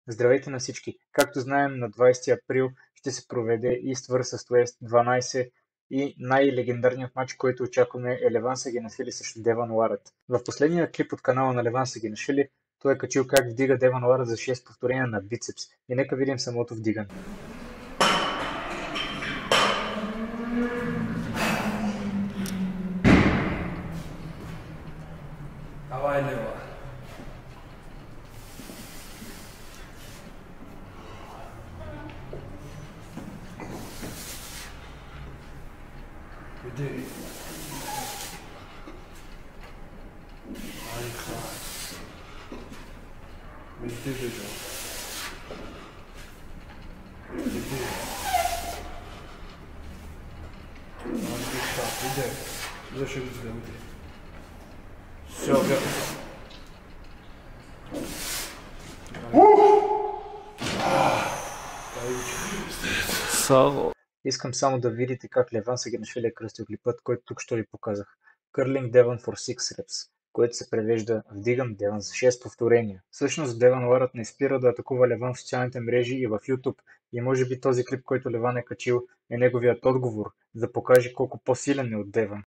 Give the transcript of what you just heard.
Здравейте на всички! Както знаем, на 20 април ще се проведе East vs West 12 и най-легендарният матч, който очакваме е Леван Сагенашвили срещу Деван Ларат. В последния клип от канала на Леван Сагенашвили той е качил как вдига Деван Ларат за 6 повторения на бицепс. И нека видим самото вдигане. Давай, Лева. Иди. Ай, клас. Иди, бежо. Иди. Иди. Заши го взгледам, иди. Все, бях. Искам само да видите как Леван Сагенашвили е кръстил клипът, който тук ще ви показах. Curling Devon for 6 reps, което се превежда "Вдигам Деван за 6 повторения". Всъщност Деван Ларат не спира да атакува Леван в социалните мрежи и в YouTube и може би този клип, който Леван е качил, е неговият отговор, за да покаже колко по-силен е от Деван.